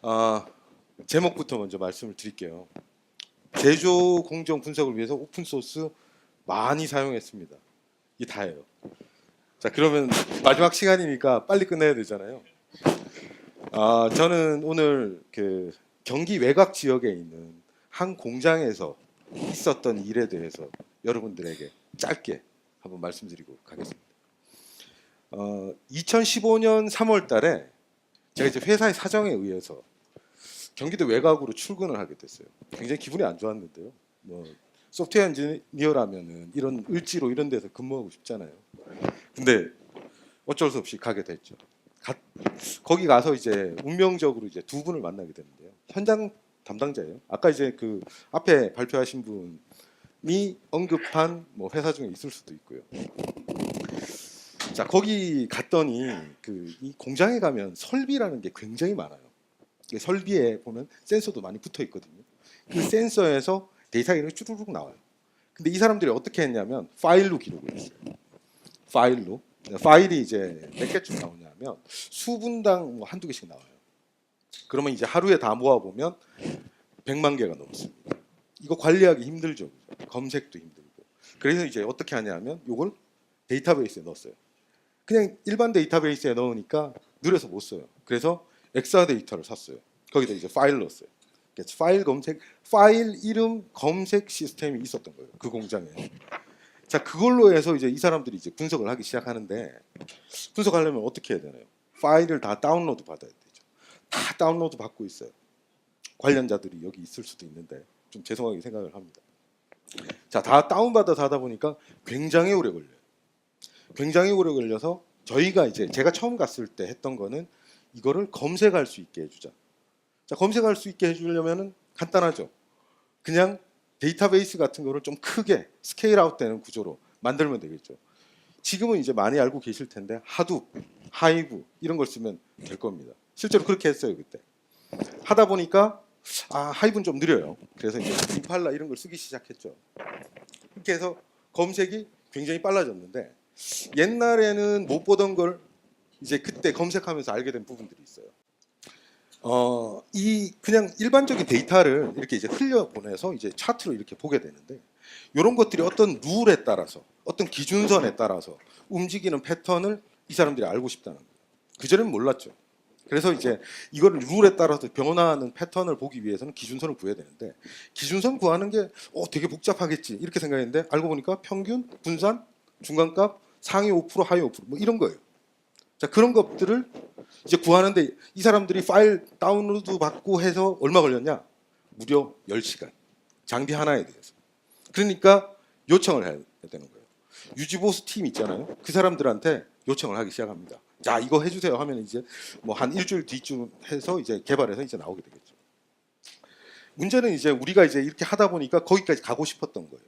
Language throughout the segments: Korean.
아, 제목부터 먼저 말씀을 드릴게요. 제조 공정 분석을 위해서 오픈 소스 많이 사용했습니다. 이게 다예요. 자, 그러면 마지막 시간이니까 빨리 끝내야 되잖아요. 저는 오늘 그 경기 외곽 지역에 있는 한 공장에서 있었던 일에 대해서 여러분들에게 짧게 한번 말씀드리고 가겠습니다. 2015년 3월 달에 제가 이제 회사의 사정에 의해서 경기도 외곽으로 출근을 하게 됐어요. 굉장히 기분이 안 좋았는데요. 뭐 소프트웨어 엔지니어라면은 이런 을지로 이런 데서 근무하고 싶잖아요. 근데 어쩔 수 없이 가게 됐죠. 거기 가서 이제 운명적으로 이제 두 분을 만나게 되는데요. 현장 담당자예요. 아까 이제 그 앞에 발표하신 분이 언급한 뭐 회사 중에 있을 수도 있고요. 자, 거기 갔더니 이 공장에 가면 설비라는 게 굉장히 많아요. 설비에 보면 센서도 많이 붙어 있거든요. 그 센서에서 데이터가 이렇게 쭈루룩 나와요. 근데 이 사람들이 어떻게 했냐면 파일로 기록을 했어요. 파일로. 파일이 이제 몇 개쯤 나오냐면 수분당 뭐 한두 개씩 나와요. 그러면 이제 하루에 다 모아보면 100만 개가 넘습니다. 이거 관리하기 힘들죠. 검색도 힘들고. 그래서 이제 어떻게 하냐면 이걸 데이터베이스에 넣었어요. 그냥 일반 데이터베이스에 넣으니까 느려서 못 써요. 그래서 엑사 데이터를 샀어요. 거기다 이제 파일 넣었어요. 파일 검색, 파일 이름 검색 시스템이 있었던 거예요. 그 공장에. 자, 그걸로 해서 이제 이 사람들이 이제 분석을 하기 시작하는데 분석하려면 어떻게 해야 되나요? 파일을 다 다운로드 받아야 되죠. 다 다운로드 받고 있어요. 관련자들이 여기 있을 수도 있는데 좀 죄송하게 생각을 합니다. 자, 다 다운받아서 하다 보니까 굉장히 오래 걸려요. 굉장히 오래 걸려서 저희가 이제 제가 처음 갔을 때 했던 거는 이거를 검색할 수 있게 해주자. 자, 검색할 수 있게 해주려면은 간단하죠. 그냥 데이터베이스 같은 거를 좀 크게 스케일 아웃 되는 구조로 만들면 되겠죠. 지금은 이제 많이 알고 계실 텐데 하둡, 하이브 이런 걸 쓰면 될 겁니다. 실제로 그렇게 했어요 그때. 하다 보니까 하이브는 좀 느려요. 그래서 이제 임팔라 이런 걸 쓰기 시작했죠. 그렇게 해서 검색이 굉장히 빨라졌는데 옛날에는 못 보던 걸 이제 그때 검색하면서 알게 된 부분들이 있어요. 이 그냥 일반적인 데이터를 이렇게 이제 흘려 보내서 이제 차트로 이렇게 보게 되는데 이런 것들이 어떤 룰에 따라서 어떤 기준선에 따라서 움직이는 패턴을 이 사람들이 알고 싶다는 거예요. 그전에는 몰랐죠. 그래서 이제 이거를 룰에 따라서 변화하는 패턴을 보기 위해서는 기준선을 구해야 되는데 기준선 구하는 게 되게 복잡하겠지 이렇게 생각했는데 알고 보니까 평균, 분산, 중간값, 상위 5%, 하위 5%뭐 이런 거예요. 자, 그런 것들을 이제 구하는데 이 사람들이 파일 다운로드 받고 해서 얼마 걸렸냐? 무려 10시간. 장비 하나에 대해서. 그러니까 요청을 해야 되는 거예요. 유지보수 팀 있잖아요. 그 사람들한테 요청을 하기 시작합니다. 자, 이거 해주세요 하면 이제 뭐 한 일주일 뒤쯤 해서 이제 개발해서 이제 나오게 되겠죠. 문제는 이제 우리가 이제 이렇게 하다 보니까 거기까지 가고 싶었던 거예요.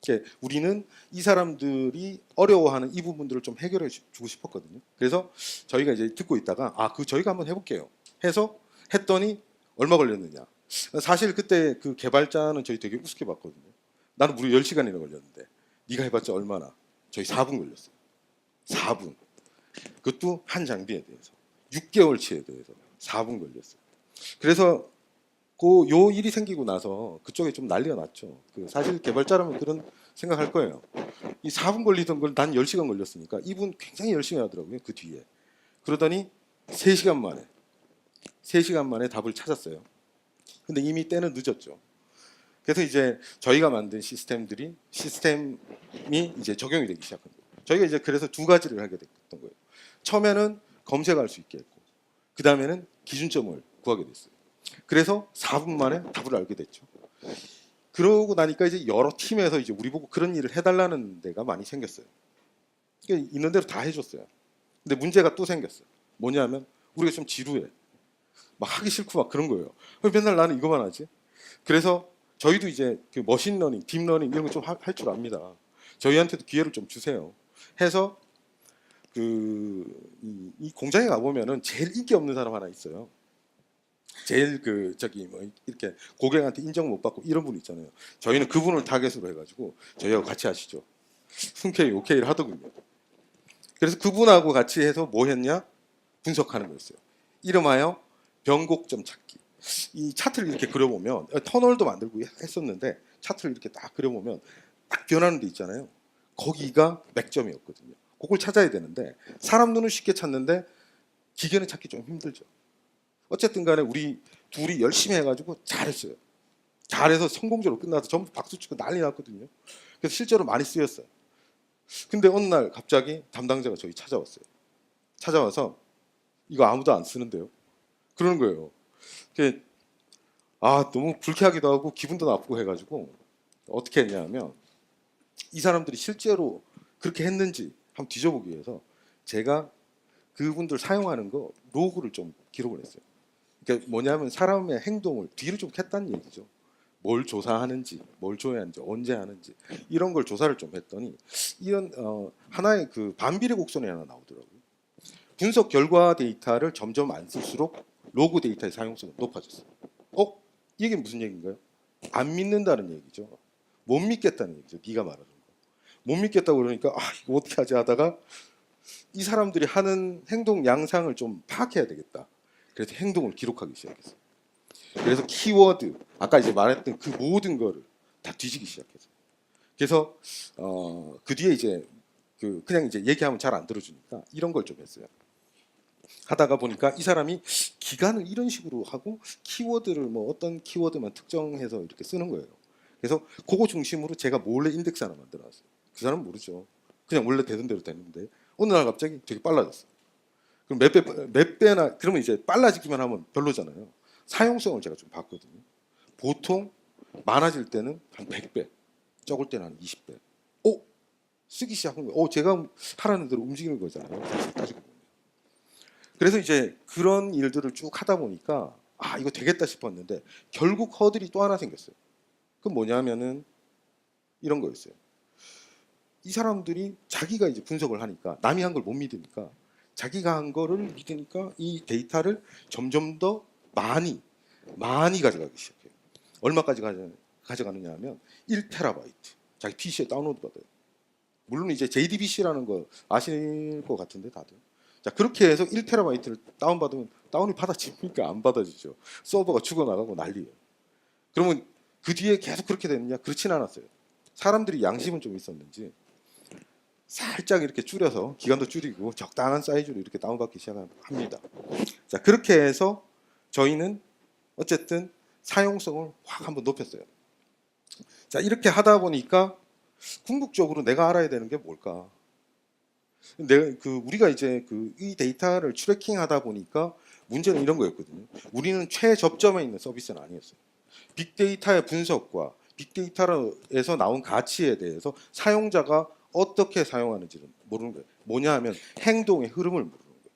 이제 우리는 이 사람들이 어려워하는 이 부분들을 좀 해결해 주고 싶었거든요. 그래서 저희가 이제 듣고 있다가 저희가 한번 해볼게요. 해서 했더니 얼마 걸렸느냐. 사실 그때 그 개발자는 저희 되게 우습게 봤거든요. 나는 무려 10시간이나 걸렸는데 네가 해봤자 얼마나? 저희 4분 걸렸어요. 4분. 그것도 한 장비에 대해서 6개월치에 대해서 4분 걸렸어요. 그래서 요 일이 생기고 나서 그쪽에 좀 난리가 났죠. 사실 개발자라면 그런 생각할 거예요. 이 4분 걸리던 걸 난 10시간 걸렸으니까 이분 굉장히 열심히 하더라고요. 그 뒤에. 그러더니 3시간 만에 답을 찾았어요. 근데 이미 때는 늦었죠. 그래서 이제 저희가 만든 시스템이 이제 적용이 되기 시작한 거예요. 저희가 이제 그래서 두 가지를 하게 됐던 거예요. 처음에는 검색할 수 있게 했고, 그 다음에는 기준점을 구하게 됐어요. 그래서 4분 만에 답을 알게 됐죠. 그러고 나니까 이제 여러 팀에서 이제 우리 보고 그런 일을 해달라는 데가 많이 생겼어요. 그러니까 있는 대로 다 해줬어요. 근데 문제가 또 생겼어요. 뭐냐면 우리가 좀 지루해. 막 하기 싫고 막 그런 거예요. 맨날 나는 이거만 하지. 그래서 저희도 이제 그 머신러닝, 딥러닝 이런 거 좀 할 줄 압니다. 저희한테도 기회를 좀 주세요. 해서 이 공장에 가보면은 제일 인기 없는 사람 하나 있어요. 제일 이렇게 고객한테 인정 못 받고 이런 분 있잖아요. 저희는 그분을 타겟으로 해가지고 저희하고 같이 하시죠. 흔쾌히 오케이를 하더군요. 그래서 그분하고 같이 해서 뭐 했냐? 분석하는 거였어요. 이름하여 변곡점 찾기. 이 차트를 이렇게 그려보면 터널도 만들고 했었는데 차트를 이렇게 딱 그려보면 딱 변하는 데 있잖아요. 거기가 맥점이었거든요. 그걸 찾아야 되는데 사람 눈은 쉽게 찾는데 기계는 찾기 좀 힘들죠. 어쨌든 간에 우리 둘이 열심히 해가지고 잘했어요. 잘해서 성공적으로 끝나서 전부 박수 치고 난리 났거든요. 그래서 실제로 많이 쓰였어요. 근데 어느 날 갑자기 담당자가 저희 찾아왔어요. 찾아와서 이거 아무도 안 쓰는데요. 그러는 거예요. 너무 불쾌하기도 하고 기분도 나쁘고 해가지고 어떻게 했냐면 이 사람들이 실제로 그렇게 했는지 한번 뒤져보기 위해서 제가 그분들 사용하는 거 로그를 좀 기록을 했어요. 그러니까 뭐냐면 사람의 행동을 뒤를 좀 캤다는 얘기죠. 뭘 조사하는지, 뭘 줘야 하는지, 언제 하는지 이런 걸 조사를 좀 했더니 이런 하나의 그 반비례 곡선이 하나 나오더라고요. 분석 결과 데이터를 점점 안 쓸수록 로그 데이터의 사용성은 높아졌어요. 이게 무슨 얘기인가요? 안 믿는다는 얘기죠. 못 믿겠다는 얘기죠. 네가 말하는 거. 못 믿겠다고 그러니까 이거 어떻게 하지 하다가 이 사람들이 하는 행동 양상을 좀 파악해야 되겠다. 그래서 행동을 기록하기 시작했어요. 그래서 키워드, 아까 이제 말했던 그 모든 거를 다 뒤지기 시작했어요. 그래서 그 뒤에 이제 그냥 이제 얘기하면 잘 안 들어주니까 이런 걸 좀 했어요. 하다가 보니까 이 사람이 기간을 이런 식으로 하고 키워드를 뭐 어떤 키워드만 특정해서 이렇게 쓰는 거예요. 그래서 그거 중심으로 제가 몰래 인덱스 하나 만들어놨어요. 그 사람은 모르죠. 그냥 원래 되던 대로 됐는데 어느 날 갑자기 되게 빨라졌어요. 그럼 몇 배나 그러면 이제 빨라지기만 하면 별로잖아요. 사용성을 제가 좀 봤거든요. 보통 많아질 때는 한 100배, 적을 때는 한 20배. 쓰기 시작한 거예요. 제가 하라는 대로 움직이는 거잖아요. 사실 따지고 보면. 그래서 이제 그런 일들을 쭉 하다 보니까 이거 되겠다 싶었는데 결국 허들이 또 하나 생겼어요. 그건 뭐냐면은 이런 거였어요. 이 사람들이 자기가 이제 분석을 하니까 남이 한 걸 못 믿으니까 자기가 한 거를 믿으니까 이 데이터를 점점 더 많이 가져가기 시작해요. 얼마까지 가져가느냐 하면 1테라바이트 자기 PC에 다운로드 받아요. 물론 이제 JDBC라는 거 아실 것 같은데 다들. 자, 그렇게 해서 1테라바이트를 다운받으면 다운이 받아집니까? 안 받아지죠. 서버가 죽어나가고 난리예요. 그러면 그 뒤에 계속 그렇게 됐느냐? 그렇진 않았어요. 사람들이 양심은 좀 있었는지 살짝 이렇게 줄여서 기간도 줄이고 적당한 사이즈로 이렇게 다운받기 시작합니다. 자, 그렇게 해서 저희는 어쨌든 사용성을 확 한번 높였어요. 자, 이렇게 하다 보니까 궁극적으로 내가 알아야 되는 게 뭘까? 우리가 이제 이 데이터를 트래킹하다 보니까 문제는 이런 거였거든요. 우리는 최접점에 있는 서비스는 아니었어요. 빅데이터의 분석과 빅데이터에서 나온 가치에 대해서 사용자가 어떻게 사용하는지를 모르는 거예요. 뭐냐 하면 행동의 흐름을 모르는 거예요.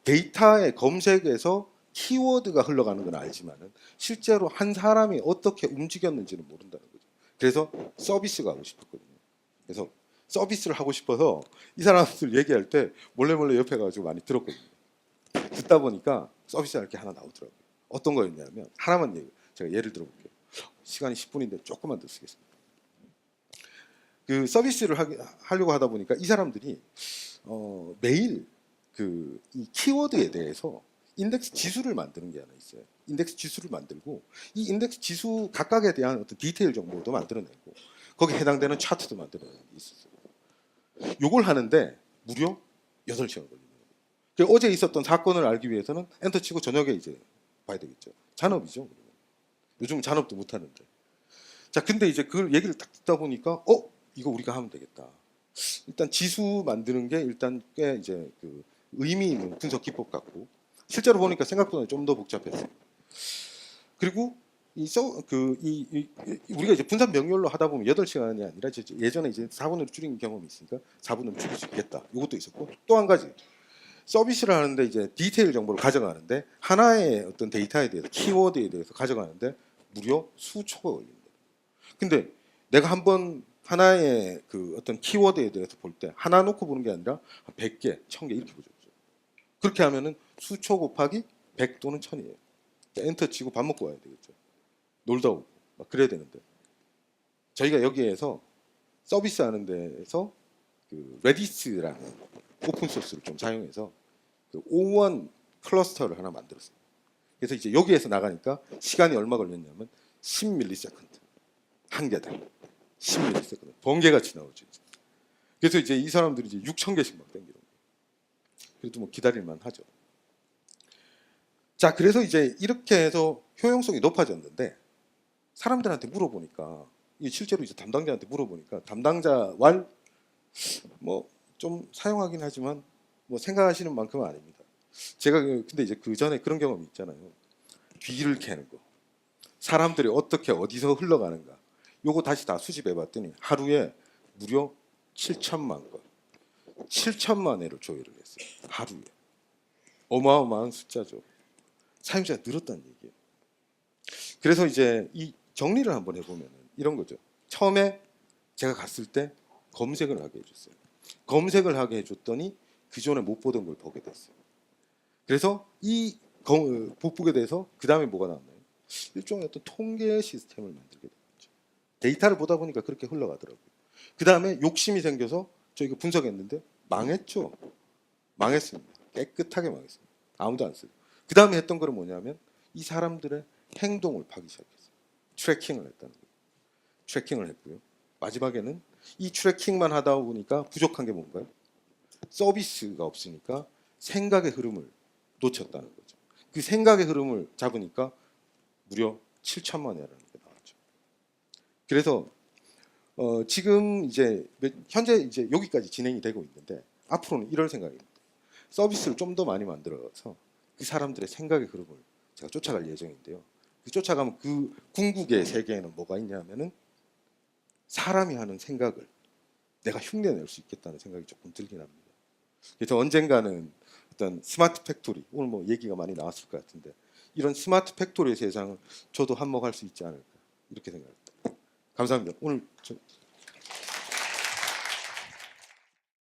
데이터의 검색에서 키워드가 흘러가는 건 알지만은 실제로 한 사람이 어떻게 움직였는지는 모른다는 거죠. 그래서 서비스가 하고 싶었거든요. 그래서 서비스를 하고 싶어서 이 사람들 얘기할 때 몰래 옆에 가지고 많이 들었거든요. 듣다 보니까 서비스가 이렇게 하나 나오더라고요. 어떤 거였냐면 하나만 제가 예를 들어볼게요. 시간이 10분인데 조금만 더 쓰겠습니다. 그 서비스를 하려고 하다 보니까 이 사람들이 매일 이 키워드에 대해서 인덱스 지수를 만드는 게 하나 있어요. 인덱스 지수를 만들고 이 인덱스 지수 각각에 대한 어떤 디테일 정보도 만들어내고 거기에 해당되는 차트도 만들어내는 게 있었어요. 요걸 하는데 무려 8시간 걸립니다. 어제 있었던 사건을 알기 위해서는 엔터 치고 저녁에 이제 봐야 되겠죠. 잔업이죠. 요즘 잔업도 못 하는데. 자, 근데 이제 그 얘기를 딱 듣다 보니까 이거 우리가 하면 되겠다. 일단 지수 만드는 게 일단 꽤 이제 의미 있는 분석 기법 같고 실제로 보니까 생각보다 좀 더 복잡했어요. 그리고 우리가 이제 분산 명령로 하다 보면 8시간이 아니라 예전에 이제 4분으로 줄인 경험이 있으니까 4분으로 줄일 수 있겠다. 이것도 있었고 또 한 가지 서비스를 하는데 이제 디테일 정보를 가져가는데 하나의 어떤 데이터에 대해서 키워드에 대해서 가져가는데 무려 수초가 걸립니다. 근데 내가 한번 하나의 어떤 키워드에 대해서 볼 때 하나 놓고 보는 게 아니라 100개, 1000개 이렇게 보죠. 그렇게 하면은 수초 곱하기 100 또는 1000이에요. 엔터 치고 밥 먹고 와야 되겠죠. 놀다 오고 막 그래야 되는데 저희가 여기에서 서비스 하는 데에서 레디스라는 오픈 소스를 좀 사용해서 O1 클러스터를 하나 만들었어요. 그래서 이제 여기에서 나가니까 시간이 얼마 걸렸냐면 10ms 한 개당 10ms 번개같이 나오죠. 이제. 그래서 이제 이 사람들이 이제 6,000개씩 막 땡기는 거예요. 그래도 뭐 기다릴만 하죠. 자, 그래서 이제 이렇게 해서 효용성이 높아졌는데 사람들한테 물어보니까 이 실제로 이제 담당자한테 물어보니까 담당자 뭐 좀 사용하긴 하지만 뭐 생각하시는 만큼은 아닙니다. 제가 근데 이제 그 전에 그런 경험이 있잖아요. 귀를 캐는 거, 사람들이 어떻게 어디서 흘러가는가, 요거 다시 다 수집해봤더니 하루에 무려 7천만 건, 7천만 회를 조회를 했어요. 하루에. 어마어마한 숫자죠. 사용자가 늘었다는 얘기예요. 그래서 이제 이 정리를 한번 해보면 이런 거죠. 처음에 제가 갔을 때 검색을 하게 해줬어요. 검색을 하게 해줬더니 그전에 못 보던 걸 보게 됐어요. 그래서 못 보게 돼서 그 다음에 뭐가 나왔나요? 일종의 어떤 통계 시스템을 만들게 됐죠. 데이터를 보다 보니까 그렇게 흘러가더라고요. 그 다음에 욕심이 생겨서 저희가 분석했는데 망했죠. 망했습니다. 깨끗하게 망했습니다. 아무도 안 쓰고. 그 다음에 했던 거는 뭐냐면 이 사람들의 행동을 파기 시작했어요. 트래킹을 했다는 거예요. 트래킹을 했고요. 마지막에는 이 트래킹만 하다 보니까 부족한 게 뭔가요? 서비스가 없으니까 생각의 흐름을 놓쳤다는 거죠. 그 생각의 흐름을 잡으니까 무려 7천만 회라는 게 나왔죠. 그래서 지금 이제 현재 이제 여기까지 진행이 되고 있는데 앞으로는 이럴 생각입니다. 서비스를 좀 더 많이 만들어서 그 사람들의 생각의 흐름을 제가 쫓아갈 예정인데요. 그 쫓아가면 그 궁극의 세계에는 뭐가 있냐면은 사람이 하는 생각을 내가 흉내낼 수 있겠다는 생각이 조금 들긴 합니다. 그래서 언젠가는 어떤 스마트 팩토리, 오늘 뭐 얘기가 많이 나왔을 것 같은데 이런 스마트 팩토리의 세상을 저도 한몫할 수 있지 않을까 이렇게 생각합니다. 감사합니다. 오늘